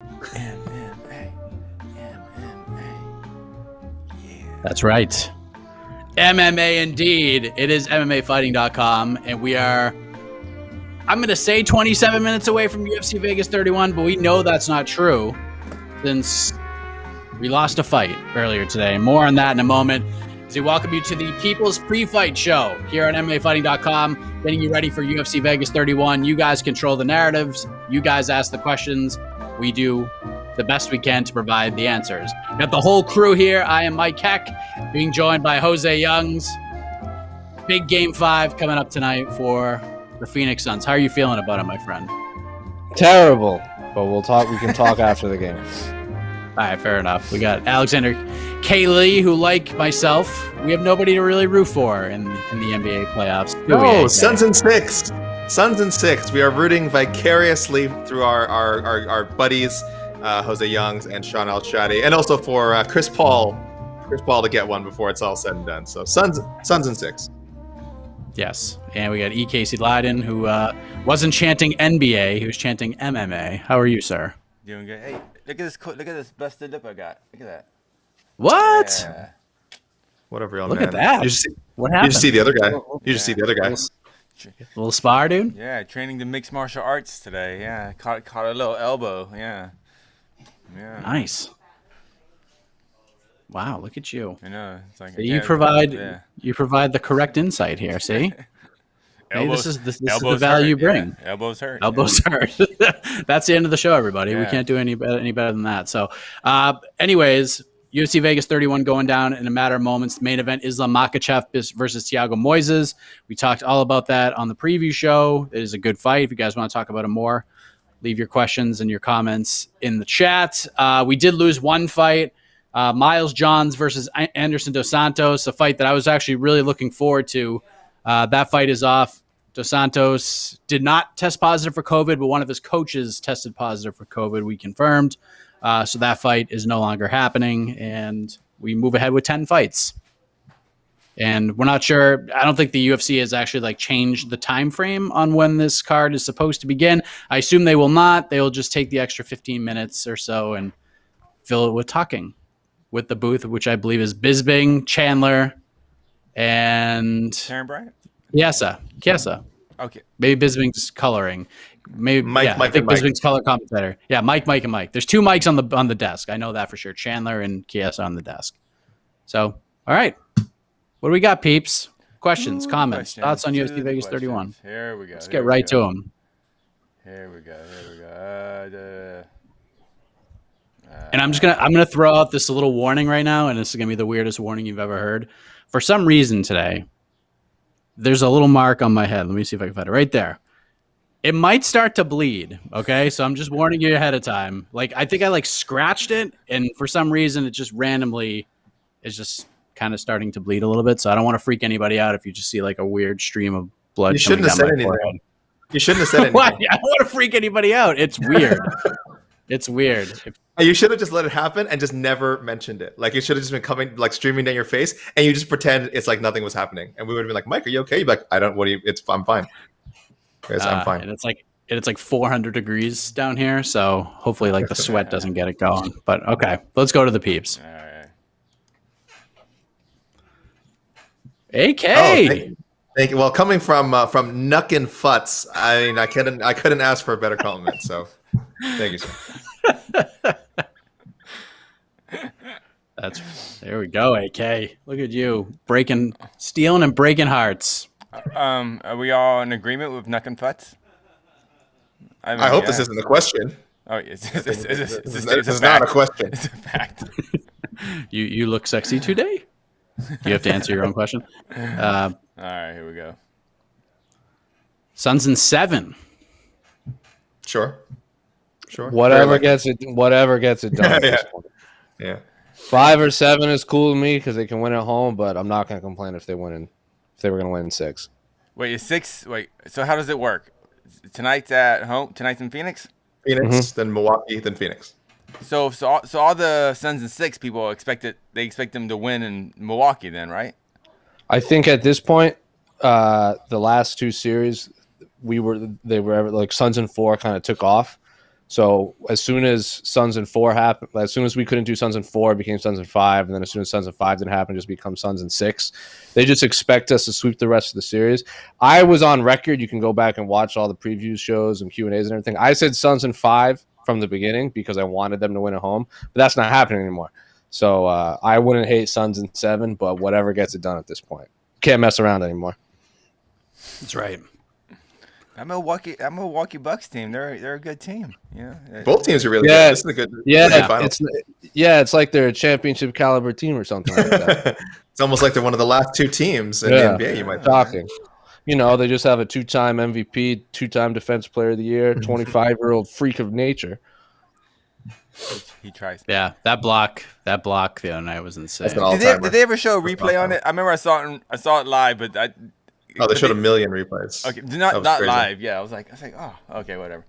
MMA. MMA. Yeah. That's right. MMA indeed. It is MMAfighting.com, and we are, I'm going to say 27 minutes away from UFC Vegas 31, but we know that's not true since we lost a fight earlier today. More on that in a moment. As we welcome you to the People's Pre-Fight Show here on MMAfighting.com, getting you ready for UFC Vegas 31. You guys control the narratives. You guys ask the questions. We do the best we can to provide the answers. Got the whole crew here. I am Mike Heck, being joined by José Youngs. Big Game 5 coming up tonight for the Phoenix Suns. How are you feeling about it, my friend? Terrible, but we can talk after the game. All right, fair enough. We got Alexander Lee, who, like myself, we have nobody to really root for in the NBA playoffs. No, Suns in 6. Suns in 6. We are rooting vicariously through our buddies, José Youngs and Sean Al-Shadi, and also for Chris Paul to get one before it's all said and done. So Suns in 6. Yes, and we got Leydon, who wasn't chanting NBA, he was chanting MMA. How are you, sir? Doing good. Hey, look at this busted lip I got. Look at that. What? Yeah. Whatever, Look at that. What happened? You just see the other guy. You just see the other guy. Little spar, dude? Yeah, training the mixed martial arts today. Yeah, caught a little elbow. Yeah. Nice. Wow, look at you. I know. It's like So you provide the correct insight here. See, hey, this is the value you bring. Yeah. Elbows hurt. Elbows hurt. That's the end of the show, everybody. We can't do any better than that. So, anyways, UFC Vegas 31 going down in a matter of moments. The main event: Islam Makhachev versus Thiago Moisés. We talked all about that on the preview show. It is a good fight. If you guys want to talk about it more, leave your questions and your comments in the chat. We did lose one fight. Miles Johns versus Anderson Dos Santos, a fight that I was actually really looking forward to. That fight is off. Dos Santos did not test positive for COVID, but one of his coaches tested positive for COVID. We confirmed. So that fight is no longer happening, and we move ahead with 10 fights. And we're not sure. I don't think the UFC has actually changed the time frame on when this card is supposed to begin. I assume they will not. They will just take the extra 15 minutes or so and fill it with talking with the booth, which I believe is Bisping, Chandler, and Aaron Bryant. Kiesa. Okay. Maybe Bisping's coloring. Maybe Mike I think Mike. Bisping's color commentator. Yeah, Mike. There's two mics on the desk. I know that for sure. Chandler and Kiesa on the desk. So, all right. What do we got, peeps? Questions, comments, thoughts on UFC Vegas 31. Here we go. Let's get right to them. Here we go. And I'm gonna throw out this little warning right now, and this is gonna be the weirdest warning you've ever heard. For some reason today, there's a little mark on my head. Let me see if I can find it right there. It might start to bleed. Okay, so I'm just warning you ahead of time. I think I scratched it, and for some reason, it just randomly is just kind of starting to bleed a little bit. So I don't want to freak anybody out if you just see a weird stream of blood. You shouldn't have said anything. You shouldn't have said anything. What? I don't want to freak anybody out. It's weird. It's weird. You should have just let it happen and just never mentioned it. It should have just been coming, streaming down your face, and you just pretend it's like nothing was happening. And we would have been like, Mike, are you okay? You'd be like, I'm fine. I'm fine. And it's 400 degrees down here, so hopefully the sweat doesn't get it going. But okay, let's go to the peeps. All right. AK. Oh, thank you. Well, coming from Nuck and Futz, I mean, I couldn't ask for a better compliment. So, thank you, sir. There we go, AK. Look at you stealing and breaking hearts. Are we all in agreement with Nuck and Futz? I hope this isn't a question. Oh, yes. This is not a question. It's a fact. You look sexy today. You have to answer your own question. All right, here we go. Suns in 7. Sure. Whatever gets it done. At this point. Yeah. 5 or 7 is cool to me because they can win at home, but I'm not going to complain if they were going to win in 6. Wait, is 6? Wait, so how does it work? Tonight's at home. Tonight's in Phoenix. Then Milwaukee, then Phoenix. So all the Suns in 6 people expect them to win in Milwaukee, then, right? I think at this point, the last 2 series, they were Suns in 4 kind of took off. So as soon as Suns in 4 happened, as soon as we couldn't do Suns in 4, it became Suns in 5, and then as soon as Suns in 5 didn't happen, it just become Suns in 6. They just expect us to sweep the rest of the series. I was on record. You can go back and watch all the preview shows and Q&As and everything. I said Suns in 5 from the beginning because I wanted them to win at home, but that's not happening anymore. So I wouldn't hate Suns in 7, but whatever gets it done at this point. Can't mess around anymore. That's right. That Milwaukee Bucks team, they're a good team. Yeah, Both teams are really good. This is a good. It's like they're a championship caliber team or something like that. It's almost like they're one of the last 2 teams in the NBA. You might talking. You know, they just have a 2-time MVP, 2-time Defensive Player of the Year, 25-year-old freak of nature. He tries. Yeah, that block the other night was insane. Did they ever show a replay on it? I remember I saw it live, but they showed a million replays. Okay, not live. Yeah, I was like, oh, okay, whatever.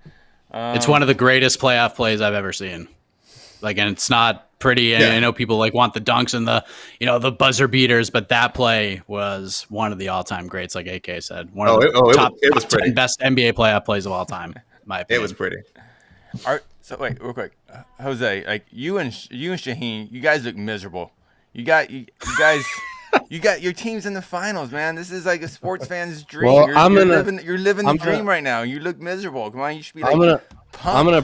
It's one of the greatest playoff plays I've ever seen. Like, and it's not pretty. And I know people like want the dunks and the buzzer beaters, but that play was one of the all-time greats, like AK said. One of the top 10 best NBA playoff plays of all time. In my opinion. It was pretty. So wait, real quick, Jose, like you and Shaheen, you guys look miserable. You guys. You got your team's in the finals, man. This is like a sports fan's dream. Well, you're living the dream right now. You look miserable. Come on, you should be like. I'm gonna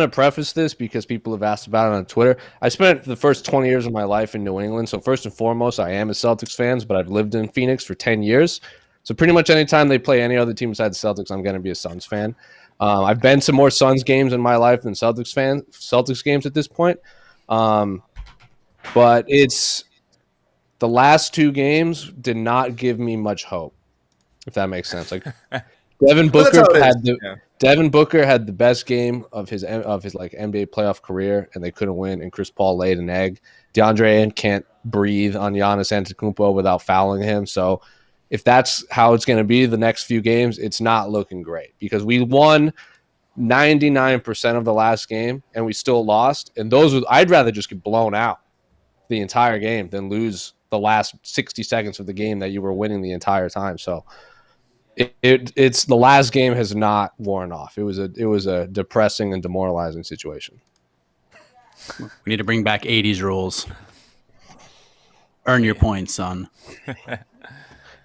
preface this because people have asked about it on Twitter. I spent the first 20 years of my life in New England, so first and foremost, I am a Celtics fan, but I've lived in Phoenix for 10 years. So pretty much anytime they play any other team besides the Celtics, I'm gonna be a Suns fan. I've been to more Suns games in my life than Celtics games at this point. But it's. The last 2 games did not give me much hope, if that makes sense. Like Devin Booker had the best game of his like NBA playoff career, and they couldn't win. And Chris Paul laid an egg. DeAndre can't breathe on Giannis Antetokounmpo without fouling him. So if that's how it's going to be the next few games, it's not looking great because we won 99% of the last game and we still lost. And I'd rather just get blown out the entire game than lose the last 60 seconds of the game that you were winning the entire time. So it's the last game has not worn off. It was a depressing and demoralizing situation. We need to bring back 80s rules. Earn your points, son.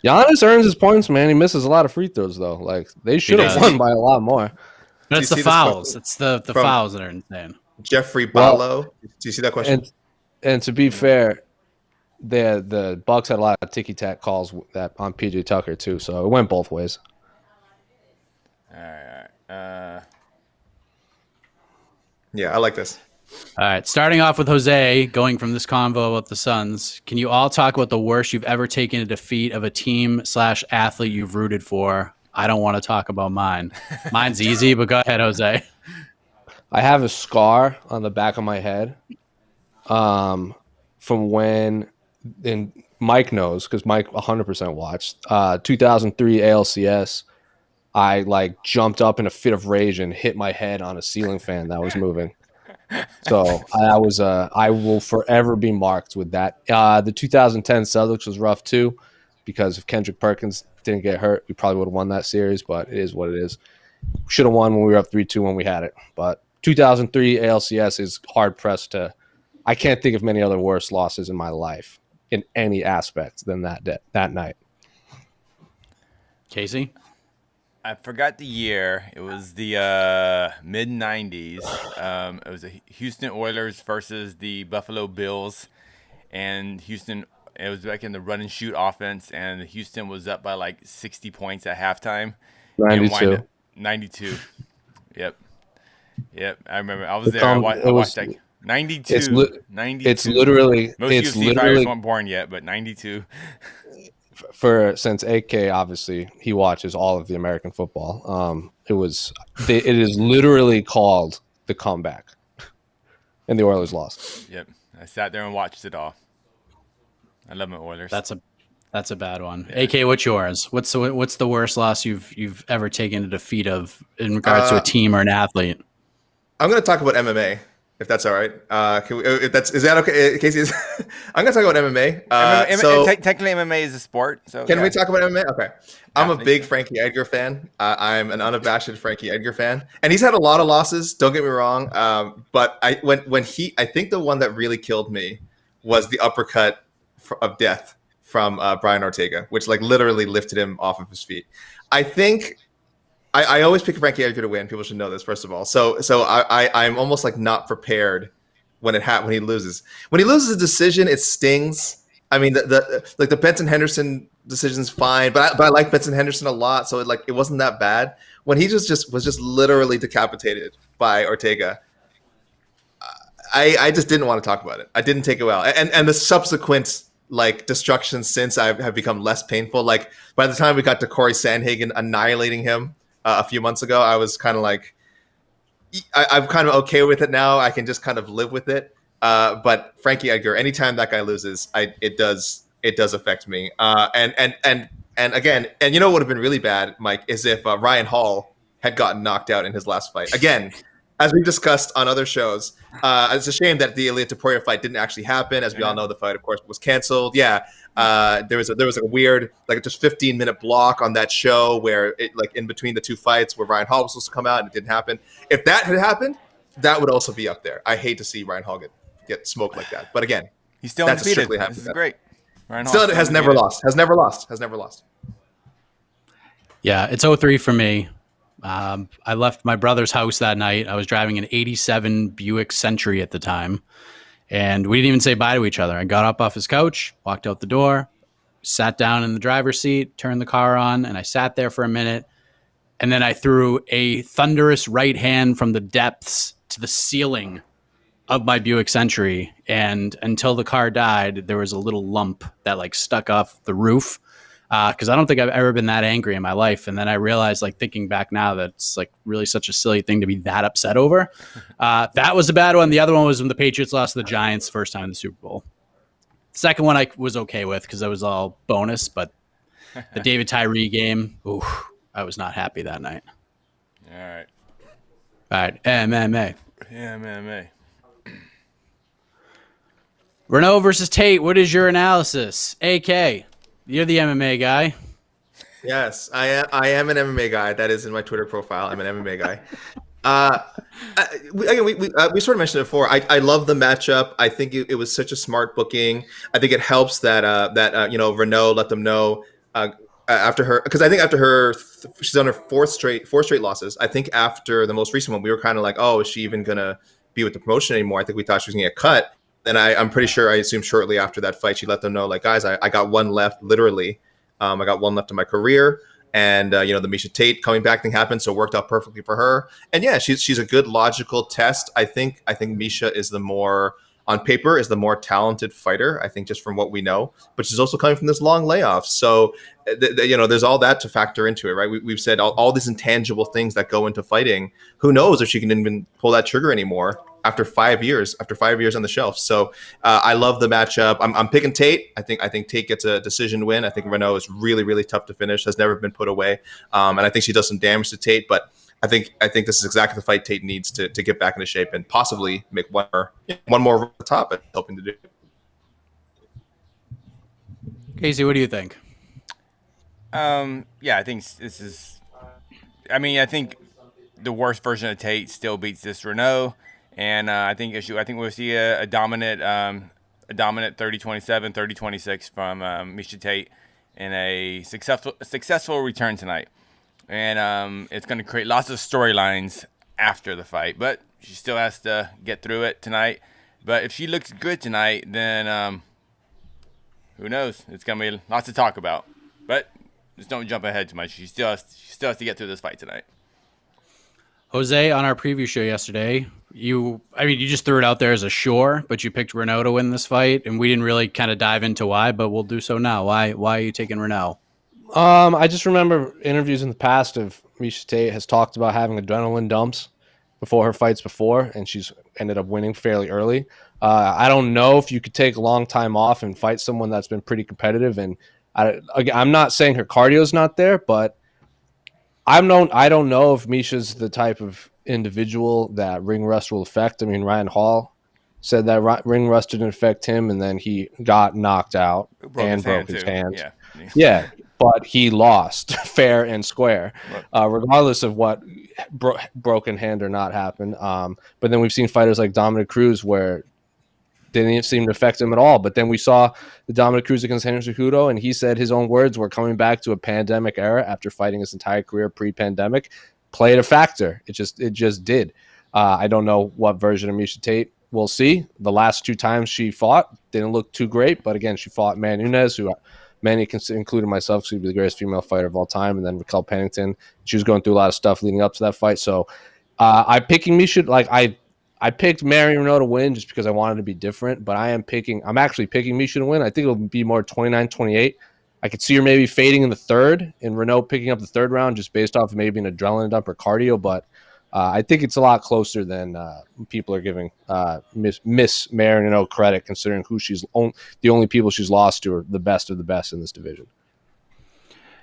Giannis earns his points, man. He misses a lot of free throws though. Like they should have won by a lot more. But it's the fouls. It's the fouls that are insane. Jeffrey Ballo. Do you see that question? And to be fair, the Bucks had a lot of ticky-tack calls that on PJ Tucker too, so it went both ways. All right. Yeah, I like this. All right, starting off with Jose, going from this convo about the Suns, can you all talk about the worst you've ever taken a defeat of a team/athlete you've rooted for? I don't want to talk about mine. Mine's easy, but go ahead, Jose. I have a scar on the back of my head from when, and Mike knows because Mike 100% watched, 2003 ALCS. I like jumped up in a fit of rage and hit my head on a ceiling fan that was moving. So I will forever be marked with that. The 2010 Celtics was rough too because if Kendrick Perkins didn't get hurt, we probably would have won that series, but it is what it is. Should have won when we were up 3-2 when we had it. But 2003 ALCS is hard pressed to. I can't think of many other worse losses in my life in any aspect than that night. Casey? I forgot the year. It was the mid-'90s. It was the Houston Oilers versus the Buffalo Bills. And Houston, it was back in the run-and-shoot offense, and Houston was up by like 60 points at halftime. 92. Yep. I remember. I was there. I watched that. 92. It's literally. Most UFC fighters weren't born yet, but 92. Since AK obviously he watches all of the American football. It is literally called the comeback, and the Oilers lost. Yep, I sat there and watched it all. I love my Oilers. That's a bad one. Yeah. AK, what's yours? What's the worst loss you've ever taken a defeat of in regards to a team or an athlete? I'm going to talk about MMA. if that's all right. Is that okay, Casey? I'm gonna talk about MMA. Technically, MMA is a sport. So can we talk about MMA? Okay, I'm a big so. Frankie Edgar fan. I'm an unabashed Frankie Edgar fan, and he's had a lot of losses. Don't get me wrong. But I think the one that really killed me was the uppercut of death from Brian Ortega, which like literally lifted him off of his feet. I think. I always pick Frankie Edgar to win. People should know this, first of all. So I'm almost like not prepared when he loses. When he loses a decision, it stings. I mean, the Benson Henderson decision's fine, but I like Benson Henderson a lot, so it wasn't that bad. When he was just literally decapitated by Ortega, I just didn't want to talk about it. I didn't take it well, and the subsequent like destruction since have become less painful. Like by the time we got to Corey Sandhagen annihilating him a few months ago, I was kind of like, I'm kind of okay with it now. I can just kind of live with it. But Frankie Edgar, anytime that guy loses, it does affect me. And again, and you know what would have been really bad, Mike, is if Ryan Hall had gotten knocked out in his last fight. Again, as we've discussed on other shows, it's a shame that the Ilia Topuria fight didn't actually happen. As we all know, the fight, of course, was canceled. Yeah, there was a weird, like, just 15-minute block on that show where it, like, in between the two fights, where Ryan Hall was supposed to come out and it didn't happen. If that had happened, that would also be up there. I hate to see Ryan Hall get smoked like that. But again, he's still undefeated. This is great. Ryan Hall still has never lost. Has never lost. Yeah, it's 0-3 for me. I left my brother's house that night. I was driving an 87 Buick Century at the time, and we didn't even say bye to each other. I got up off his couch, walked out the door, sat down in the driver's seat, turned the car on, and I sat there for a minute. And then I threw a thunderous right hand from the depths to the ceiling of my Buick Century. And until the car died, there was a little lump that like stuck off the roof. Because I don't think I've ever been that angry in my life. And then I realized, like, thinking back now, that it's like really such a silly thing to be that upset over. That was a bad one. The other one was when the Patriots lost to the Giants first time in the Super Bowl. The second one I was okay with because it was all bonus. But the David Tyree game, ooh, I was not happy that night. All right. All right, MMA. Yeah, MMA. Renault versus Tate. What is your analysis? AK. You're the MMA guy. Yes, I am an MMA guy. That is in my Twitter profile. I'm an MMA guy. We sort of mentioned it before. I love the matchup. I think it was such a smart booking. I think it helps that Renault let them know after her, because I think after her she's on her four straight losses. I think after the most recent one, we were kind of like, oh, is she even gonna be with the promotion anymore? I think we thought she was gonna get cut. And I'm pretty sure, I assume shortly after that fight, she let them know, like, guys, I got one left, literally. I got one left in my career. And, the Miesha Tate coming back thing happened, so it worked out perfectly for her. And, yeah, she's a good logical test. I think Miesha is on paper, is the more talented fighter, I think, just from what we know. But she's also coming from this long layoff. So, there's all that to factor into it, right? We've said all these intangible things that go into fighting. Who knows if she can even pull that trigger anymore after 5 years on the shelf. So I love the matchup. I'm picking Tate. I think Tate gets a decision win. I think Renault is really, really tough to finish, has never been put away. And I think she does some damage to Tate, but I think this is exactly the fight Tate needs to get back into shape and possibly make one more at the top, and hoping to do. Casey, what do you think? Yeah, I think this is. I mean, I think the worst version of Tate still beats this Renault, and I think we'll see a dominant 30-27, 30-26 from Miesha Tate in a successful return tonight. And it's going to create lots of storylines after the fight, but she still has to get through it tonight. But if she looks good tonight, then who knows? It's going to be lots to talk about. But just don't jump ahead too much. She still has to get through this fight tonight. Jose, on our preview show yesterday, you just threw it out there as a sure, but you picked Renault to win this fight, and we didn't really kind of dive into why, but we'll do so now. Why are you taking Renault? I just remember interviews in the past of Miesha Tate has talked about having adrenaline dumps before her fights before, and she's ended up winning fairly early. I don't know if you could take a long time off and fight someone that's been pretty competitive. And I'm not saying her cardio is not there, but I don't know if Misha's the type of individual that ring rust will affect. I mean, Ryan Hall said that ring rust didn't affect him, and then he got knocked out and broke his hand. Yeah. Yeah, but he lost fair and square, regardless of what broken hand or not happened. But then we've seen fighters like Dominic Cruz where didn't seem to affect him at all. But then we saw the Dominic Cruz against Henry Cejudo, and he said his own words were coming back to a pandemic era after fighting his entire career pre-pandemic played a factor. It just did. I don't know what version of Miesha Tate we'll see. The last 2 times she fought didn't look too great, but again, she fought Man Nunes, who many including myself, she'd be the greatest female fighter of all time, and then Raquel Pennington. She was going through a lot of stuff leading up to that fight. So I'm picking Miesha. Like I picked Marion Renault to win just because I wanted to be different, but I'm actually picking Miesha to win. I think it'll be more 29-28. I could see her maybe fading in the third and Renault picking up the third round just based off of maybe an adrenaline dump or cardio, but I think it's a lot closer than people are giving Miss Marion Renault credit, considering who the only people she's lost to are the best of the best in this division.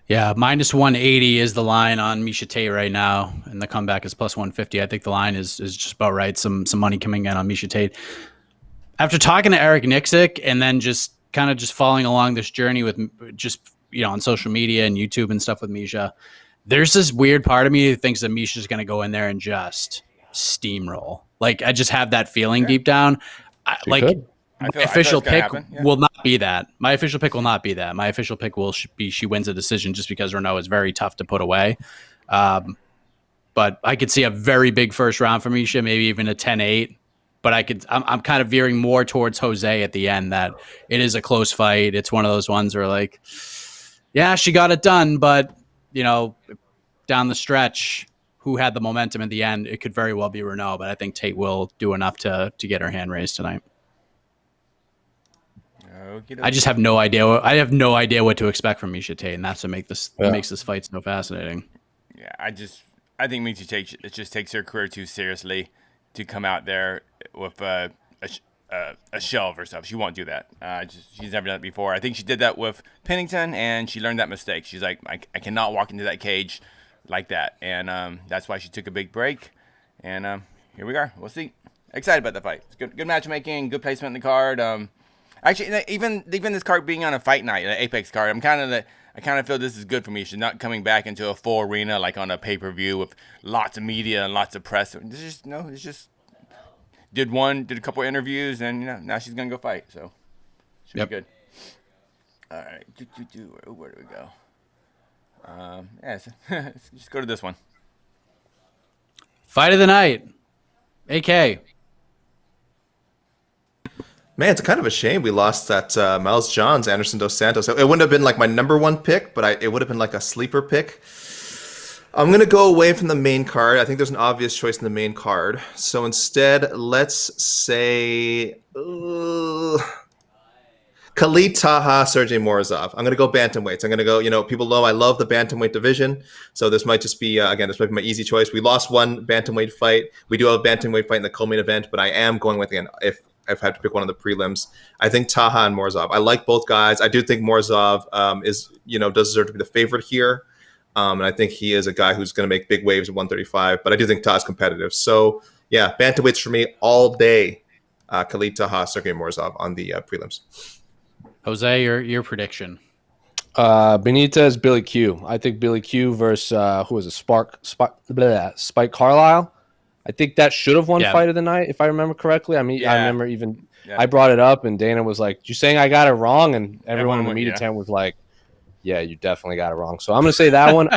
Yeah, minus 180 is the line on Miesha Tate right now, and the comeback is plus 150. I think the line is just about right. Some money coming in on Miesha Tate. After talking to Eric Nixick and then just kind of following along this journey with just, on social media and YouTube and stuff with Miesha, there's this weird part of me that thinks that Misha's going to go in there and just steamroll. Like, I just have that feeling deep down. My official pick will not be that. My official pick will not be that. My official pick will be she wins a decision just because Renault is very tough to put away. But I could see a very big first round for Miesha, maybe even a 10-8. But I'm kind of veering more towards Jose at the end, that it is a close fight. It's one of those ones where, like, yeah, she got it done, but, down the stretch, who had the momentum in the end, it could very well be Renault, but I think Tate will do enough to get her hand raised tonight. I just have no idea. I have no idea what to expect from Miesha Tate, and that's what makes this fight so fascinating. Yeah, I think Miesha Tate just takes her career too seriously to come out there with a shell of herself. She won't do that. She's never done it before. I think she did that with Pennington, and she learned that mistake. She's like, I cannot walk into that cage like that, and that's why she took a big break. And here we are. We'll see. Excited about the fight. It's good matchmaking, good placement in the card. Actually, even this card being on a fight night, an Apex card, I kind of feel this is good for me. She's not coming back into a full arena like on a pay-per-view with lots of media and lots of press. It's just did a couple interviews, and now she's gonna go fight. So should be good. All right, where do we go? Let's just go to this one. Fight of the night, AK. Man, it's kind of a shame we lost that Miles Johns, Anderson Dos Santos. It wouldn't have been like my number one pick, but it would have been like a sleeper pick. I'm going to go away from the main card. I think there's an obvious choice in the main card. So instead, let's say Khalid Taha, Sergey Morozov. I'm going to go bantamweights. I'm going to go, people know I love the bantamweight division. So this might just be, this might be my easy choice. We lost one bantamweight fight. We do have a bantamweight fight in the co-main event, but I am going with, again, if I have to pick one of the prelims, I think Taha and Morozov. I like both guys. I do think Morozov does deserve to be the favorite here. And I think he is a guy who's going to make big waves at 135, but I do think Taha's competitive. So yeah, bantamweights for me all day. Khalid Taha, Sergey Morozov on the prelims. Jose, your prediction. Benitez, Billy Q. I think Billy Q versus who was it? Spike Carlisle. I think that should have won fight of the night, if I remember correctly. I mean, I remember I brought it up, and Dana was like, "You saying I got it wrong?" And everyone in the media tent was like, "Yeah, you definitely got it wrong." So I'm going to say that one.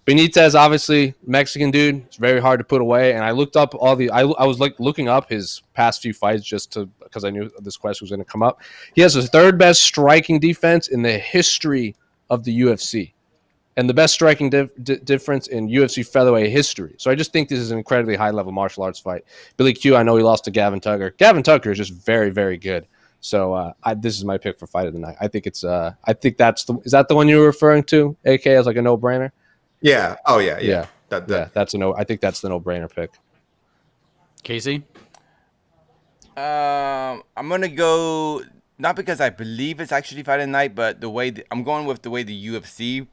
Benitez, obviously Mexican dude. It's very hard to put away. And I looked up I was like looking up his past few fights because I knew this question was going to come up. He has the third best striking defense in the history of the UFC. And the best striking difference in UFC featherweight history. So I just think this is an incredibly high-level martial arts fight. Billy Q, I know he lost to Gavin Tucker. Gavin Tucker is just very, very good. So this is my pick for fight of the night. I think it's. I think is that the one you were referring to? AK as like a no-brainer. Yeah. Oh yeah. That's a no. I think that's the no-brainer pick. Casey. I'm gonna go not because I believe it's actually fight of the night, but I'm going with the way the UFC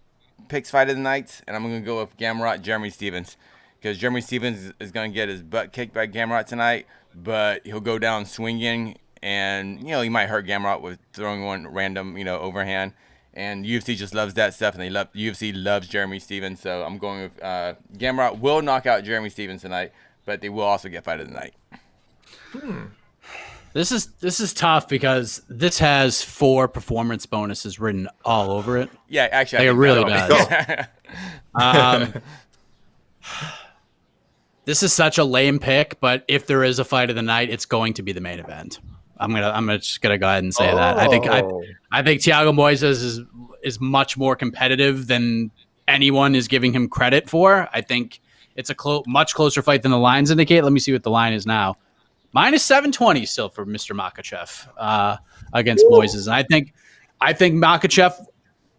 picks fight of the night, and I'm going to go with Gamrot, Jeremy Stephens, because Jeremy Stephens is going to get his butt kicked by Gamrot tonight, but he'll go down swinging, and he might hurt Gamrot with throwing one random overhand. And UFC just loves that stuff, and UFC loves Jeremy Stephens, so I'm going with Gamrot will knock out Jeremy Stephens tonight, but they will also get fight of the night. This is tough because this has 4 performance bonuses written all over it. Yeah, actually, it really does. This is such a lame pick, but if there is a fight of the night, it's going to be the main event. I'm just gonna go ahead and say that. I think Thiago Moisés is much more competitive than anyone is giving him credit for. I think it's a much closer fight than the lines indicate. Let me see what the line is now. -720 still for Mr. Makhachev against Moisés. And I think Makhachev,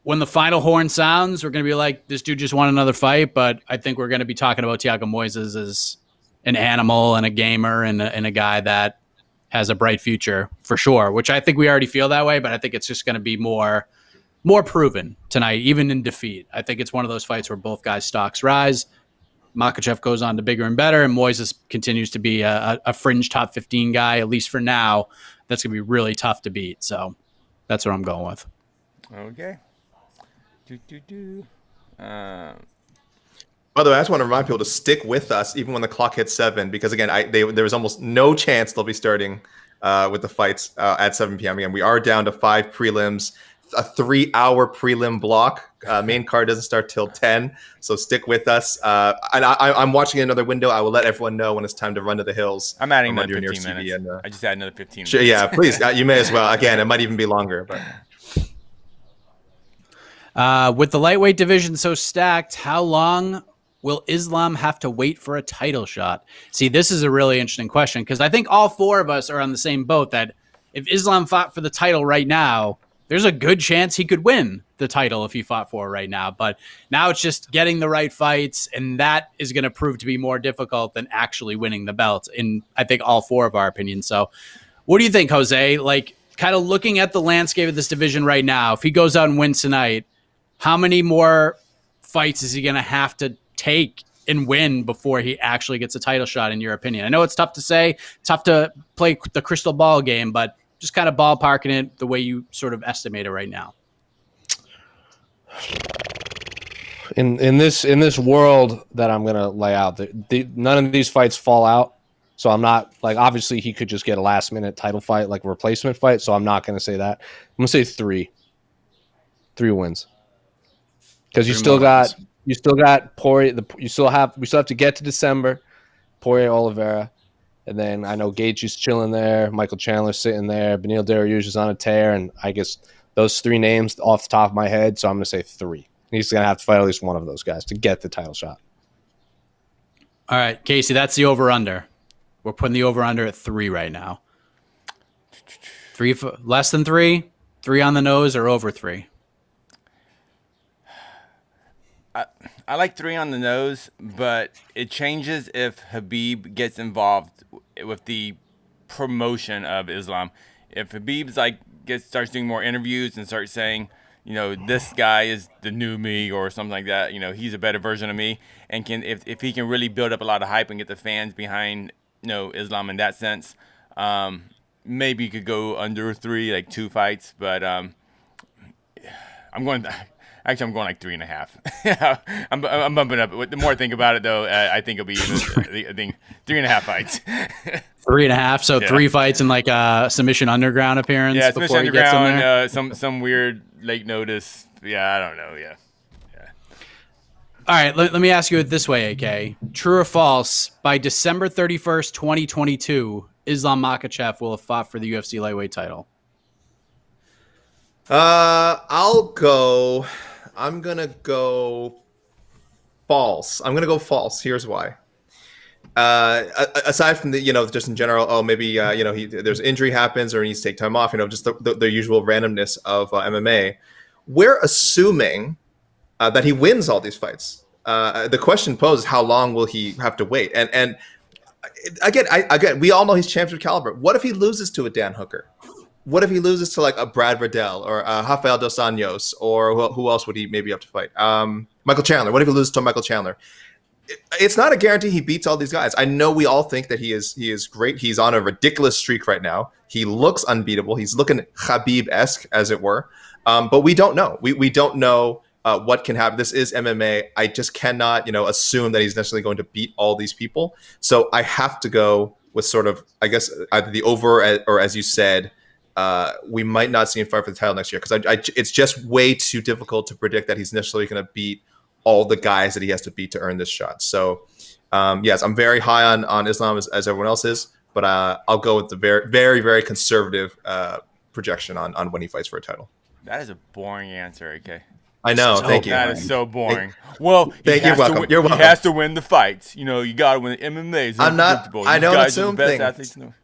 when the final horn sounds, we're going to be like, this dude just won another fight. But I think we're going to be talking about Thiago Moisés as an animal and a gamer and a guy that has a bright future for sure, which I think we already feel that way. But I think it's just going to be more proven tonight, even in defeat. I think it's one of those fights where both guys' stocks rise. Makhachev goes on to bigger and better, and Moisés continues to be a fringe top 15 guy, at least for now. That's going to be really tough to beat. So that's what I'm going with. Okay. By the way, I just want to remind people to stick with us even when the clock hits 7, because again, there was almost no chance they'll be starting with the fights at 7 p.m. Again, we are down to 5 prelims, a 3-hour prelim block. Main card doesn't start till 10, so stick with us. And I'm watching another window. I will let everyone know when it's time to run to the hills. I'm adding another 15 minutes. And, I just add another 15 minutes. Sure, yeah, please. You may as well. Again, it might even be longer. But with the lightweight division so stacked, how long will Islam have to wait for a title shot? See, this is a really interesting question, because I think all 4 of us are on the same boat that if Islam fought for the title right now, there's a good chance he could win the title if he fought for it right now. But now it's just getting the right fights, and that is going to prove to be more difficult than actually winning the belt, in I think all 4 of our opinions. So what do you think, Jose? Like, kind of looking at the landscape of this division right now, if he goes out and wins tonight, how many more fights is he going to have to take and win before he actually gets a title shot, in your opinion? I know it's tough to say, tough to play the crystal ball game, but just kind of ballparking it the way you sort of estimate it right now. In this world that I'm gonna lay out, none of these fights fall out. So I'm not like, obviously he could just get a last minute title fight, like a replacement fight. So I'm not gonna say that. I'm gonna say 3 wins, because you still got Poirier. We still have to get to December. Poirier, Oliveira. And then I know Gaethje is chilling there. Michael Chandler's sitting there. Beneil Dariush is on a tear. And I guess those 3 names off the top of my head. So I'm going to say 3. He's going to have to fight at least one of those guys to get the title shot. All right, Casey, that's the over-under. We're putting the over-under at 3 right now. 3 less than 3? 3 on the nose, or over 3? I like 3 on the nose, but it changes if Khabib gets involved with the promotion of Islam. If Khabib's starts doing more interviews and starts saying, this guy is the new me or something like that, he's a better version of me, and if he can really build up a lot of hype and get the fans behind Islam in that sense, maybe you could go under 3, like 2 fights, but I'm going like 3.5. I'm bumping up. The more I think about it, though, I think it'll be 3.5 fights. 3.5. So 3 fights and like a Submission Underground appearance. Yeah, before Submission he gets in there? Underground. Some weird late notice. Yeah, I don't know. Yeah. All right, let me ask you it this way, AK. True or false? By December 31st, 2022, Islam Makhachev will have fought for the UFC lightweight title. I'm gonna go false. Here's why. Aside from the, just in general, maybe there's injury happens or he needs to take time off. Just the usual randomness of MMA. We're assuming that he wins all these fights. The question posed is, how long will he have to wait? And again, we all know he's championship caliber. What if he loses to a Dan Hooker? what if he loses to like a Brad Riddell or Rafael dos Anjos, or who else would he maybe have to fight? Michael Chandler. What if he loses to Michael Chandler? It's not a guarantee he beats all these guys. I know we all think that he is great. He's on a ridiculous streak right now. He looks unbeatable. He's looking Khabib-esque, as it were. But we don't know. We don't know what can happen. This is MMA. I just cannot, assume that he's necessarily going to beat all these people. So I have to go with sort of, I guess, either the over or, as you said, we might not see him fight for the title next year, because it's just way too difficult to predict that he's necessarily going to beat all the guys that he has to beat to earn this shot. So, yes, I'm very high on Islam as everyone else is, but I'll go with the very, very, very conservative projection on when he fights for a title. That is a boring answer, AK. I know. Thank you. That is so boring. Well, you're welcome. You're welcome. He has to win the fights. You got to win the MMA. I'm not. I don't assume things. No.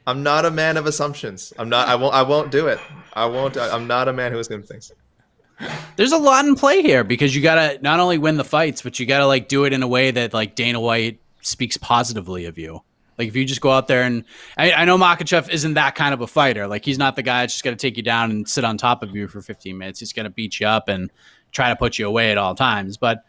I'm not a man of assumptions. I'm not. I won't do it. I won't. I'm not a man who assumes things. There's a lot in play here, because you gotta not only win the fights, but you gotta like do it in a way that like Dana White speaks positively of you. Like if you just go out there and I know Makhachev isn't that kind of a fighter. Like he's not the guy that's just gonna take you down and sit on top of you for 15 minutes. He's gonna beat you up and try to put you away at all times. But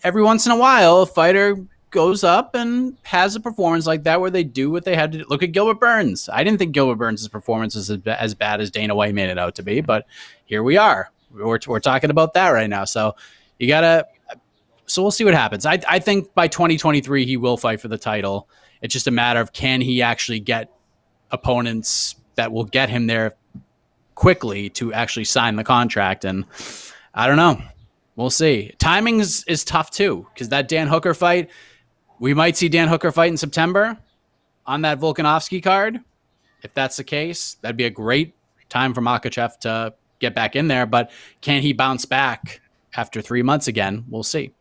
every once in a while, a fighter goes up and has a performance like that where they do what they had to do. Look at Gilbert Burns. I didn't think Gilbert Burns' performance was as bad as Dana White made it out to be, but here we are. We're talking about that right now. So we'll see what happens. I think by 2023, he will fight for the title. It's just a matter of, can he actually get opponents that will get him there quickly to actually sign the contract. And I don't know. We'll see. Timing is tough too, because that Dan Hooker fight, we might see Dan Hooker fight in September on that Volkanovski card. If that's the case, that'd be a great time for Makhachev to get back in there, but can he bounce back after 3 months again? We'll see.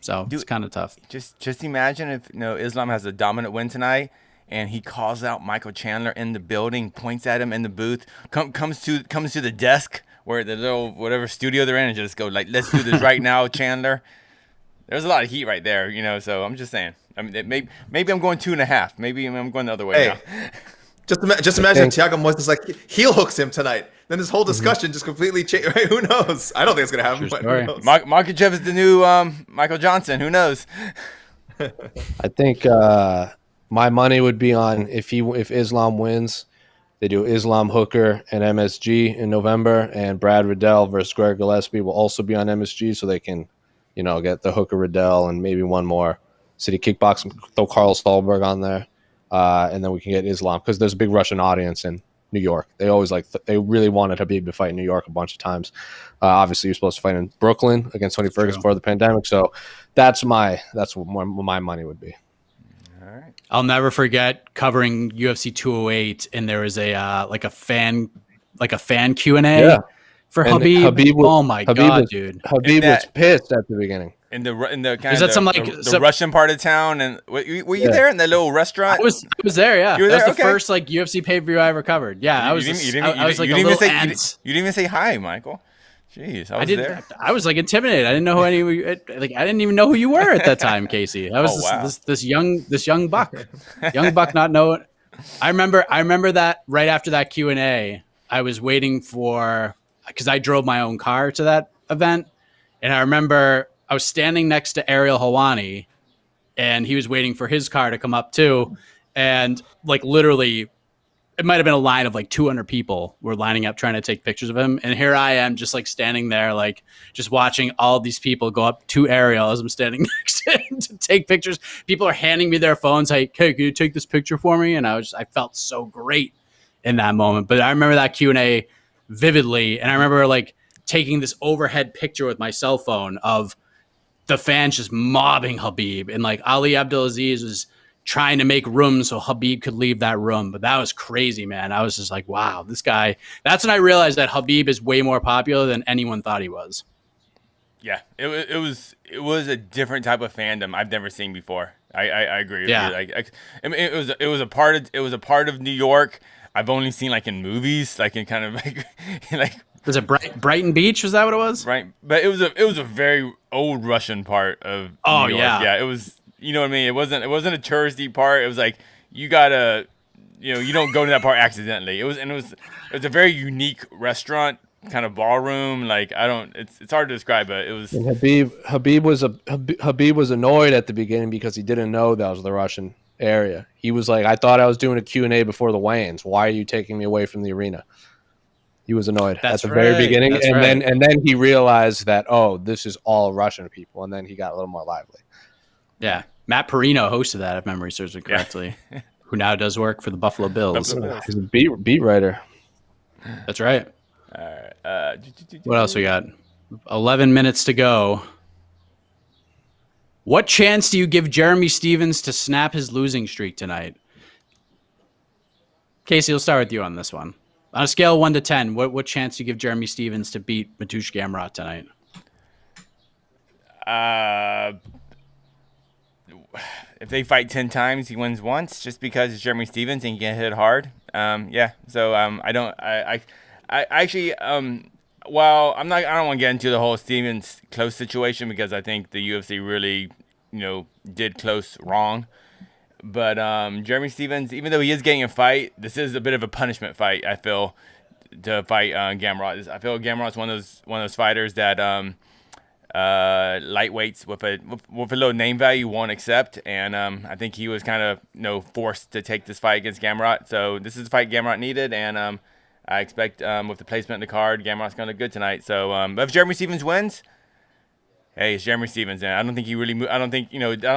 So it's kind of tough. Just imagine if Islam has a dominant win tonight and he calls out Michael Chandler in the building, points at him in the booth, comes to the desk where the little whatever studio they're in, and just go like, let's do this right now, Chandler. There's a lot of heat right there, so I'm just saying. I mean, maybe I'm going 2.5. Maybe I'm going the other way now. Just imagine Thiago Moisés like heel hooks him tonight. Then this whole discussion just completely changed. Right? Who knows? I don't think it's gonna happen. But who knows? Makhachev is the new Michael Johnson. Who knows? I think my money would be on if Islam wins, they do Islam Hooker and MSG in November, and Brad Riddell versus Greg Gillespie will also be on MSG, so they can, get the Hooker Riddell and maybe one more City Kickboxing. Throw Carl Stolberg on there. And then we can get Islam, because there's a big Russian audience in New York. They always they really wanted Khabib to fight in New York a bunch of times. Obviously, you're supposed to fight in Brooklyn against Tony Ferguson before the pandemic. So that's what my money would be. All right. I'll never forget covering UFC 208, and there was a fan Q&A for Khabib. Oh my god, dude! Khabib was pissed at the beginning. In the kind is that the Russian part of town, and were you there in that little restaurant? I was there, yeah. You were there? That was the first UFC pay-per-view I ever covered. Yeah, I was like a little ant. You didn't even say hi, Michael. Jeez, I was there. I was like intimidated. I didn't know who I didn't even know who you were at that time, Casey. I was this young buck, not knowing. I remember that right after that Q&A, I was waiting because I drove my own car to that event, and I remember I was standing next to Ariel Helwani, and he was waiting for his car to come up too. And like literally, it might have been a line of like 200 people were lining up trying to take pictures of him. And here I am just like standing there, like just watching all these people go up to Ariel as I'm standing next to him to take pictures. People are handing me their phones. Like, hey, can you take this picture for me? And I felt so great in that moment. But I remember that Q&A vividly. And I remember like taking this overhead picture with my cell phone of the fans just mobbing Khabib, and like Ali Abdelaziz was trying to make room so Khabib could leave that room. But that was crazy, man. I was just like, wow, this guy. That's when I realized that Khabib is way more popular than anyone thought he was. Yeah, it was a different type of fandom I've never seen before. I agree with you. Like, I mean, it was a part of New York I've only seen like in movies, like in kind of like was it Brighton Beach? Was that what it was? Right, but it was a very old Russian part of New York. Yeah, it was. You know what I mean? It wasn't a touristy part. It was like you gotta you don't go to that part accidentally. It was a very unique restaurant, kind of ballroom. Like it's hard to describe, but it was. And Habib was annoyed at the beginning because he didn't know that was the Russian area. He was like, I thought I was doing a Q&A before the weigh-ins. Why are you taking me away from the arena? He was annoyed at the very beginning, and then he realized that, oh, this is all Russian people, and then he got a little more lively. Yeah, Matt Perino hosted that, if memory serves me correctly. Yeah. Who now does work for the Buffalo Bills. He's a beat writer. That's right. All right. What else we got? 11 minutes to go. What chance do you give Jeremy Stephens to snap his losing streak tonight? Casey, we'll start with you on this one. On a scale of 1 to 10, what chance do you give Jeremy Stephens to beat Mateusz Gamrot tonight? If they fight 10 times, he wins once, just because it's Jeremy Stephens and he can hit hard. Yeah. So I actually well, I don't want to get into the whole Stephens close situation because I think the UFC really, did close wrong. But Jeremy Stephens, even though he is getting a fight, this is a bit of a punishment fight. I feel to fight Gamrot. I feel Gamrot's one of those fighters that lightweights with a low name value won't accept, and I think he was kind of forced to take this fight against Gamrot. So this is the fight Gamrot needed, and I expect with the placement in the card, Gamrot's going to look good tonight. So but if Jeremy Stephens wins. Hey, it's Jeremy Stephens, and I don't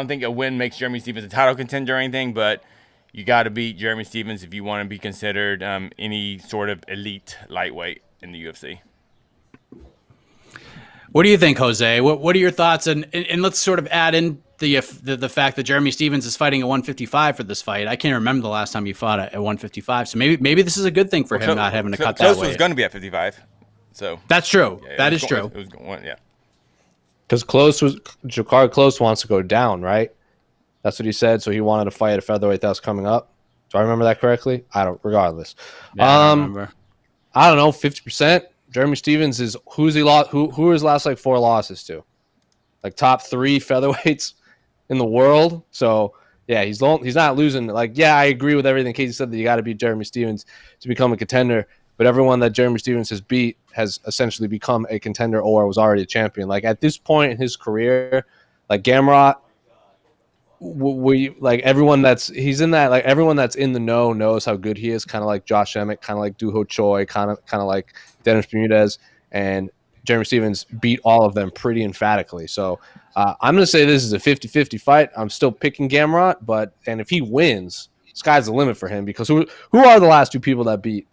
think a win makes Jeremy Stephens a title contender or anything, but you got to beat Jeremy Stephens if you want to be considered any sort of elite lightweight in the UFC. What do you think, Jose? What are your thoughts? And let's sort of add in the fact that Jeremy Stephens is fighting at 155 for this fight. I can't remember the last time you fought at 155, so maybe this is a good thing for him not having to cut that weight. Close was going to be at 55, so that's true. Yeah, that is true. It was yeah. Because Jakar Close wants to go down, right? That's what he said. So he wanted to fight at a featherweight that was coming up. Do I remember that correctly? I don't. Regardless, I remember. I don't know. 50%. Jeremy Stephens is who's he lost? Who his last 4 losses to? Like top 3 featherweights in the world. So yeah, he's not losing. I agree with everything Casey said that you got to beat Jeremy Stephens to become a contender. But everyone that Jeremy Stephens has beat has essentially become a contender or was already a champion. At this point in his career, Gamrot, everyone that's in the know knows how good he is. Kind of like Josh Emmett, kind of like Doo Ho Choi, kind of like Dennis Bermudez, and Jeremy Stephens beat all of them pretty emphatically. So I'm going to say this is a 50-50 fight. I'm still picking Gamrot, and if he wins, sky's the limit for him because who are the last 2 people that beat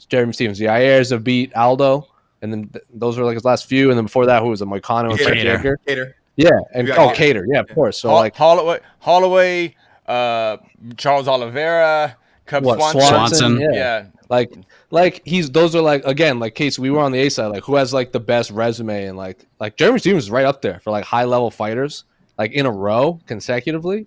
Jeremy Stephens? The Ayers have beat Aldo, and then those were his last few. And then before that, who was it? Moicano and Frank Edgar. Cater. Yeah, and Cater. Yeah, of course. So Holloway, Charles Oliveira, Cub Swanson. Yeah. Those are again, Casey, we were on the A side, who has the best resume, and like Jeremy Stephens is right up there for high level fighters, in a row consecutively.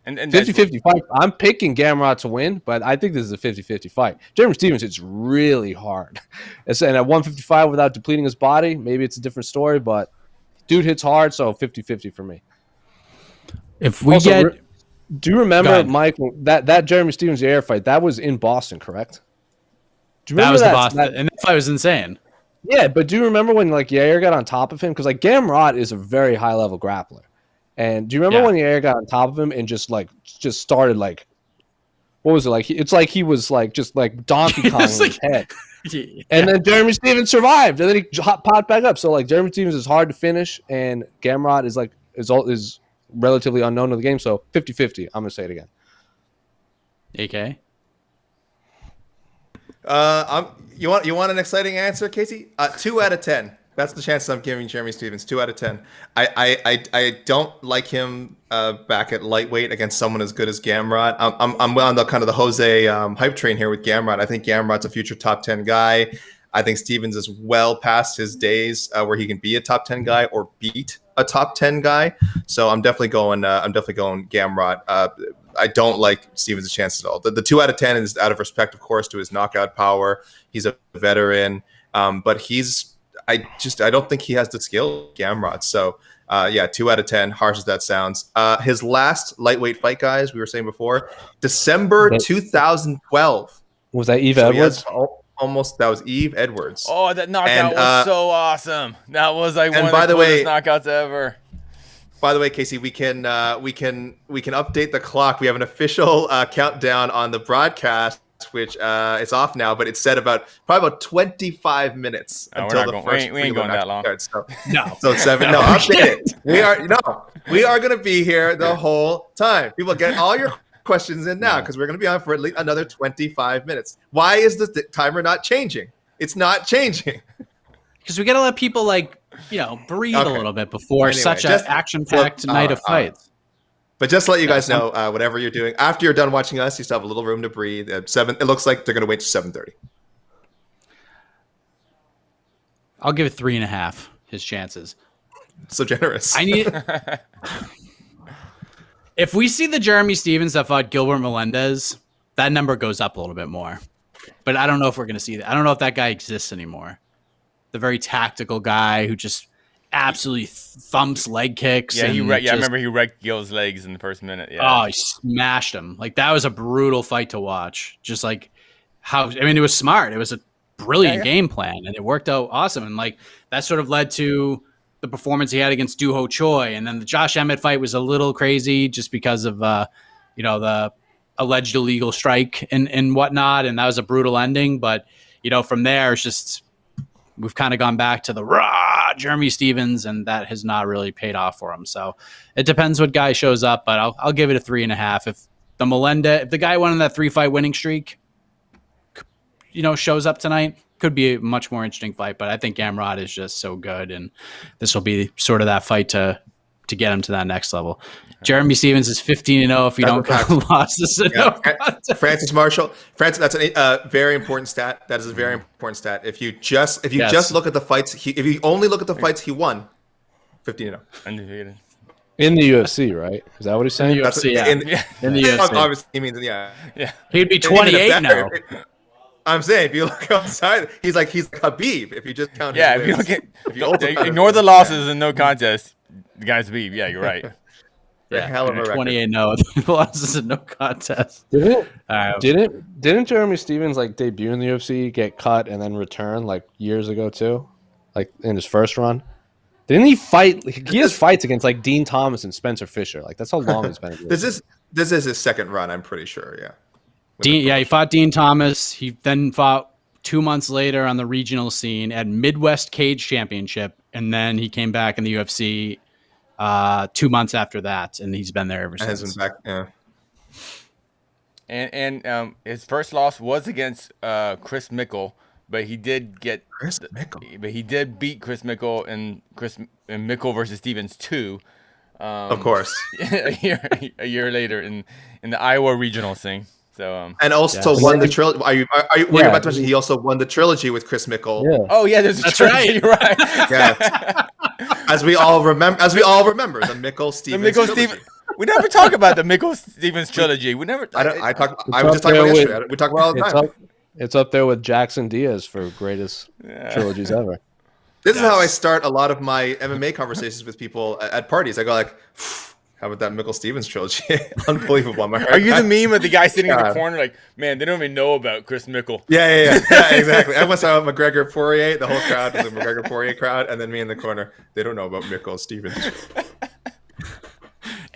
And 50-50 fight. I'm picking Gamrot to win, but I think this is a 50-50 fight. Jeremy Stephens hits really hard. And at 155 without depleting his body, maybe it's a different story, but dude hits hard, so 50-50 for me. If we do you remember, Mike, that Jeremy Stephens Yair fight? That was in Boston, correct? Do you remember that was the Boston, and that fight was insane. Yeah, but do you remember when Yair got on top of him? Because Gamrot is a very high level grappler. And do you remember when Yair got on top of him and just started what was it it's he was just Donkey Kong in his head. Yeah. And then Jeremy Stephens survived, and then he popped back up. So Jeremy Stephens is hard to finish, and Gamrot is relatively unknown to the game. So 50-50. I'm gonna say it again. AK. You want an exciting answer, Casey? 2 out of 10. That's the chances I'm giving Jeremy Stephens. 2 out of 10. I don't like him back at lightweight against someone as good as Gamrot. I'm on the kind of the Jose hype train here with Gamrot. I think Gamrot's a future top 10 guy. I think Stephens is well past his days where he can be a top 10 guy or beat a top 10 guy. So I'm definitely going Gamrot. I don't like Stephens' chances at all. The 2 out of 10 is out of respect, of course, to his knockout power. He's a veteran, but I don't think he has the skill, Gamrot. So Yeah, 2 out of 10. Harsh as that sounds. His last lightweight fight, guys, we were saying before, December 2012. Was that Eve So Edwards? Almost. That was Eve Edwards. Oh, that knockout was so awesome. That was like one of the coolest knockouts ever. By the way, Casey, we can update the clock. We have an official countdown on the broadcast, which is off now, but it's set probably about 25 minutes until the first. We ain't going that long. Starts, so, No. So 7. No, update it. We are going to be here the whole time. People, get all your questions in now because we're going to be on for at least another 25 minutes. Why is the timer not changing? It's not changing. Because we got to let people breathe a little bit before such an action-packed night of fights. But just to let you guys know, whatever you're doing, after you're done watching us, you still have a little room to breathe. At 7, it looks like they're going to wait to 7:30. I'll give it 3.5. His chances. So generous. If we see the Jeremy Stevens that fought Gilbert Melendez, that number goes up a little bit more. But I don't know if we're going to see that. I don't know if that guy exists anymore. The very tactical guy who just absolutely thumps leg kicks. Yeah, I remember he wrecked Gil's legs in the first minute. Yeah. Oh, he smashed him. Like, that was a brutal fight to watch. Just like it was smart. It was a brilliant game plan, and it worked out awesome. And like that sort of led to the performance he had against Doo Ho Choi. And then the Josh Emmett fight was a little crazy just because of the alleged illegal strike and whatnot. And that was a brutal ending. But, from there, it's just we've kind of gone back to the raw Jeremy Stevens, and that has not really paid off for him. So it depends what guy shows up, but I'll give it a 3.5. If the guy won in that 3-fight winning streak, shows up tonight, could be a much more interesting fight. But I think Gamrot is just so good, and this will be sort of that fight to get him to that next level. Jeremy Stevens is 15-0 if you don't count losses. Francis Marshall. That's a very important stat. That is a very important stat. If you just look at the fights, if you only look at the fights he won, 15-0. Undefeated. In the UFC, right? Is that what he's saying? In the UFC, in the UFC. Obviously, he means yeah. He'd be 28 now. I'm saying, if you look outside, he's like Habib. If you just count, if you look at, ignore the losses and no contest, the guy's Habib. Yeah, you're right. Hell of a 28-0. Losses and no contest. Didn't Jeremy Stevens debut in the UFC, get cut, and then return years ago too, in his first run? Didn't he fight? He has fights against Dean Thomas and Spencer Fisher. That's how long he's been in the UFC. This is his second run. I'm pretty sure. Yeah. He fought Dean Thomas. He then fought 2 months later on the regional scene at Midwest Cage Championship, and then he came back in the UFC 2 months after that, and he's been there ever since. Has been back, yeah. And his first loss was against Chris Mickle, but he did beat Chris Mickle in Mickle versus Stevens 2. Of course, a year later in the Iowa regional scene. So and also won the trilogy. Are you about to mention he also won the trilogy with Chris Mickle? Yeah. Oh yeah, that's right. You're right. Yeah. As we all remember, the Mickle Stevens trilogy. We never talk about the Mickle Stevens trilogy. We never. I was just talking about yesterday. We talk about it all the time. It's up there with Jackson Diaz for greatest trilogies ever. This is how I start a lot of my MMA conversations with people at parties. I go how about that Mickle Stevens trilogy? Unbelievable. Are you the meme of the guy sitting in the corner man, they don't even know about Chris Mickle? Yeah, exactly. I once saw McGregor Poirier. The whole crowd was a McGregor Poirier crowd, and then me in the corner. They don't know about Mickle Stevens.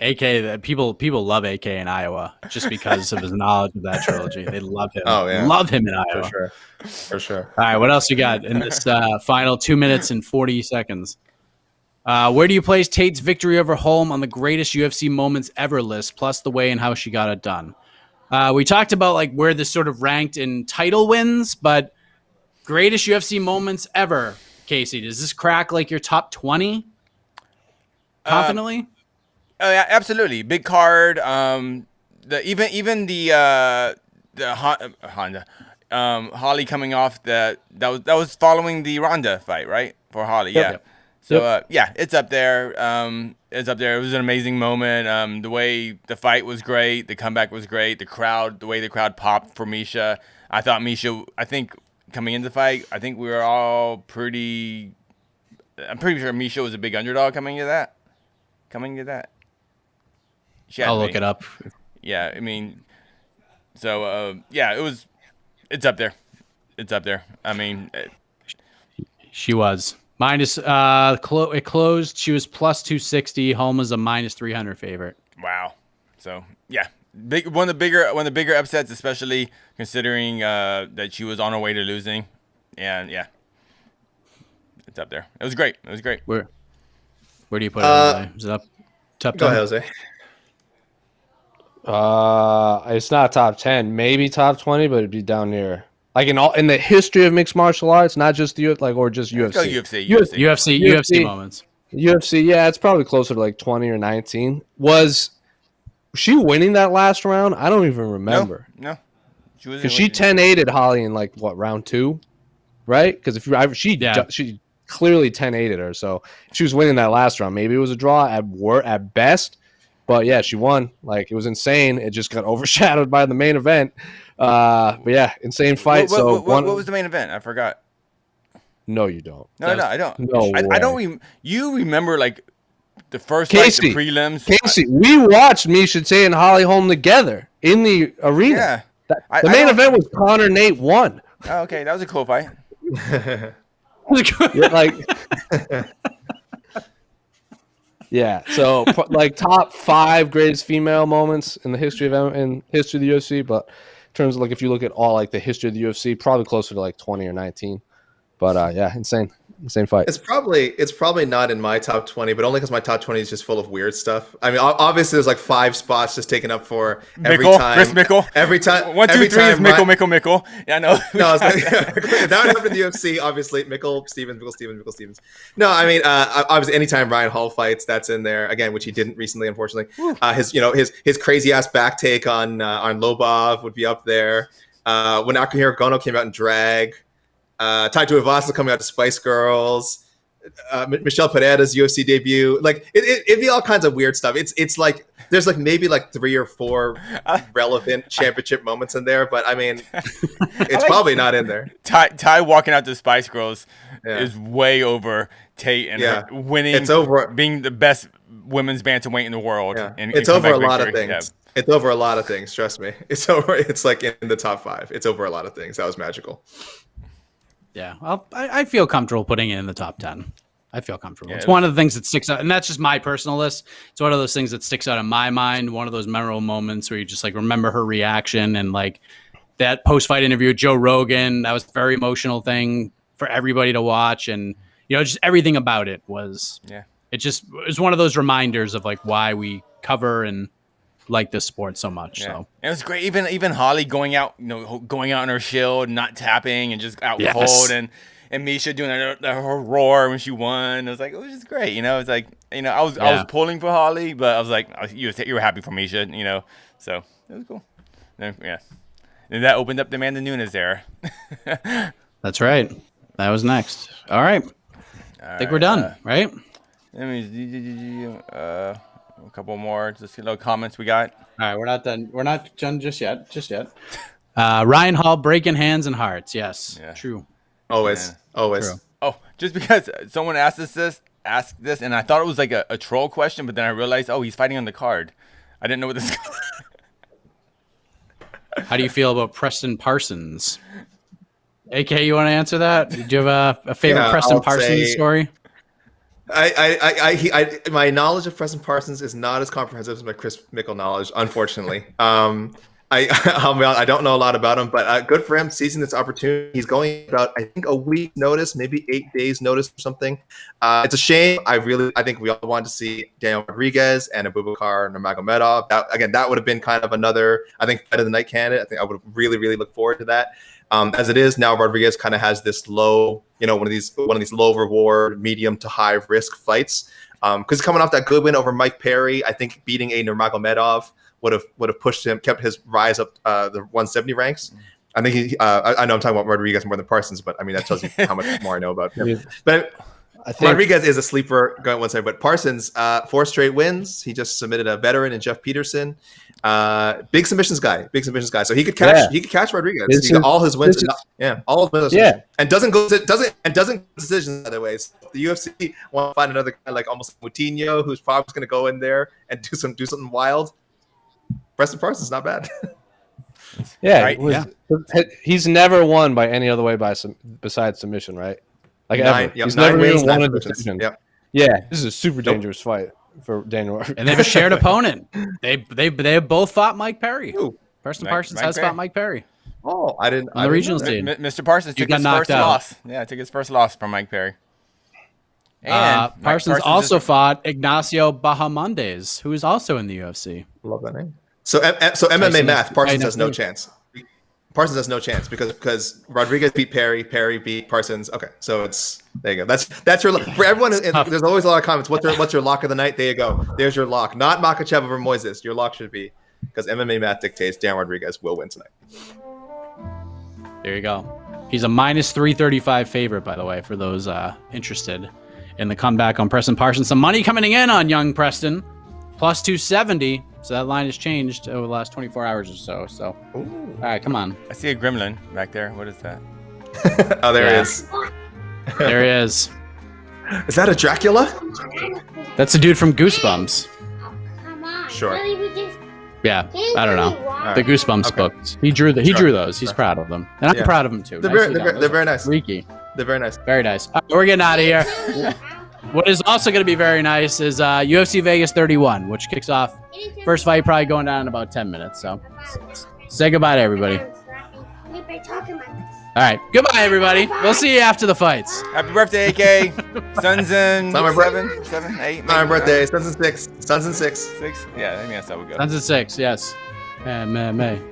AK, people love AK in Iowa just because of his knowledge of that trilogy. They love him. Oh yeah, love him in Iowa for sure. All right, what else you got in this final 2 minutes and 40 seconds? Where do you place Tate's victory over Holm on the greatest UFC moments ever list, plus the way and how she got it done? We talked about where this sort of ranked in title wins, but greatest UFC moments ever, Casey, does this crack your top 20 confidently? Yeah, absolutely. Big card. Even the Honda Holly coming off that was following the Ronda fight, right? For Holly, yeah. Yep. So it's up there. It was an amazing moment. The way the fight was great, the comeback was great. The way the crowd popped for Misha. I think coming into the fight, we were all I'm pretty sure Misha was a big underdog coming into that. Come and get that. I'll look it up. Yeah, I mean, so yeah, it's up there. It's up there. I mean, she was minus. It closed. She was plus 260. Holm is a minus 300 favorite. Wow. So yeah, one of the bigger upsets, especially considering that she was on her way to losing, and yeah, it's up there. It was great. Where do you put it? Jose? Is it up? Top 10? Go ahead, Jose. It's not top 10, maybe top 20, but it'd be down near. Like in the history of mixed martial arts, not just or just UFC. Let's go UFC moments. UFC, yeah, it's probably closer to like 20 or 19. Was she winning that last round? I don't even remember. No. Because she 10-8'd Holly in like what, round 2, right? Because she clearly 10-8'd her. So if she was winning that last round, maybe it was a draw at best. But yeah, she won. Like, it was insane. It just got overshadowed by the main event. But yeah, insane fight. What was the main event? I forgot. No, you don't. No, I don't. No, I don't. You remember like the first Casey, fight, the prelims? Casey, we watched Miesha Tate and Holly Holm together in the arena. Yeah. The main event was Conor Nate 1. Oh, okay, that was a cool fight. Yeah, like, yeah. So like top 5 greatest female moments in the history of the UFC. But in terms of like, if you look at all like the history of the UFC, probably closer to like 20 or 19. But yeah, insane fight. It's probably not in my top 20, but only because my top 20 is just full of weird stuff. I mean, obviously there's like 5 spots just taken up for every time. Chris Mickle. Every time. 1, 2, 3 is Mickle. Yeah, I know. No, it's like, that would happen in the UFC. Obviously, Mickle Stevens. No, I mean, obviously, anytime Ryan Hall fights, that's in there again, which he didn't recently, unfortunately. His crazy ass back take on Lobov would be up there. When Akihiro Gono came out in drag. Taito Ivasa coming out to Spice Girls, Michelle Pereira's UFC debut. Like it'd be all kinds of weird stuff. It's like there's like maybe like 3 or 4 relevant championship moments in there, but I mean, it's probably not in there. Ty walking out to Spice Girls is way over Tate and her winning. It's over being the best women's bantamweight in the world. Yeah. And it's over a lot of victory. things. Yeah. It's over a lot of things. Trust me. It's over. It's like in the top 5. It's over a lot of things. That was magical. Yeah, well, I feel comfortable putting it in the top 10. I feel comfortable. Yeah, it's one of the things that sticks out, and that's just my personal list. It's one of those things that sticks out in my mind. One of those memorable moments where you just like remember her reaction and like that post-fight interview with Joe Rogan. That was a very emotional thing for everybody to watch, and just everything about it was. Yeah, it was one of those reminders of like why we cover and like this sport so much. Yeah. So it was great. Even Holly going out on her shield, not tapping, and just out cold, and Miesha doing her roar when she won. It was like, it was just great. It's like I was pulling for Holly, but I was like, you were happy for Miesha. So it was cool. Yeah, and that opened up the Amanda Nunes era. That's right. That was next. All right. I think we're done, right? Let me a couple more just comments we got. All right, we're not done. We're not done just yet. Ryan Hall breaking hands and hearts. Yes, true. Always. True. Oh, just because someone asked this, and I thought it was like a troll question, but then I realized, he's fighting on the card. I didn't know what this. How do you feel about Preston Parsons? AK, you want to answer that? Do you have a favorite Preston Parsons story? My knowledge of Preston Parsons is not as comprehensive as my Chris Mickle knowledge, unfortunately. I don't know a lot about him, but good for him seizing this opportunity. He's going about, I think, a week notice, maybe 8 days notice or something. It's a shame. I think we all wanted to see Daniel Rodriguez and Abubakar Nurmagomedov. That would have been kind of another, I think, fight of the night candidate. I think I would really, really look forward to that. As it is now, Rodriguez kind of has this low, one of these low reward, medium to high risk fights. Because coming off that good win over Mike Perry, I think beating a Nurmagomedov would have pushed him, kept his rise up the 170 ranks. I think I know I'm talking about Rodriguez more than Parsons, but I mean that tells you how much more I know about him. But I think Rodriguez is a sleeper going one side, but Parsons, 4 straight wins. He just submitted a veteran in Jeff Peterson. Big submissions guy. So he could catch. Yeah. He could catch Rodriguez. All his wins. All his wins. Yeah. And doesn't go decisions other ways. The UFC want to find another guy like almost Moutinho, who's probably going to go in there and do something wild. Preston Parsons, not bad. Yeah, Right, he's never won by any other way besides submission, right? Like ever. He's 9 never wins, even 9 won a submissions. decision. Yep. Yeah, this is a super dangerous fight for Daniel. And they have a shared opponent. They both fought Mike Perry. Ooh. Preston Mike Parsons has Perry. fought Mike Perry Oh, I didn't. on the regional know that. stage. Mr. Parsons You took got his knocked first out. loss. Yeah, took his first loss from Mike Perry. And Mike Parsons is- also fought Ignacio Bahamondes, who is also in the UFC. Love that name. So MMA Tyson math, is- Parsons Tyson has no is- chance. Parsons has no chance because Rodriguez beat Perry, Perry beat Parsons. Okay, so it's there you go. That's your for everyone. There's always a lot of comments. What's your lock of the night? There you go. There's your lock. Not Makhachev over Moisés. Your lock should be because MMA math dictates Dan Rodriguez will win tonight. There you go. He's a minus 335 favorite, by the way, for those interested in the comeback on Preston Parsons. Some money coming in on young Preston, plus 270. So that line has changed over the last 24 hours or so. So, all right, come on. I see a gremlin back there. What is that? Oh, there Yeah. he is. There he is. Is that a Dracula? That's the dude from Goosebumps. Sure. Yeah, I don't know. All The right. Goosebumps Okay. books. He drew those. He's proud of them, and I'm Yeah. proud of him too. They're Nicely very, done. they're very nice. Freaky. They're very nice. Very nice. All right, we're getting out of here. What is also going to be very nice is UFC Vegas 31, which kicks off first fight probably going down in about 10 minutes. So say goodbye to everybody. All right. Goodbye, everybody. We'll see you after the fights. Happy birthday, AK. Sons in Not my 7, 8. My birthday. Sons and 6. 6. Yeah, I think that's how we go. Sons of 6, yes. MMA.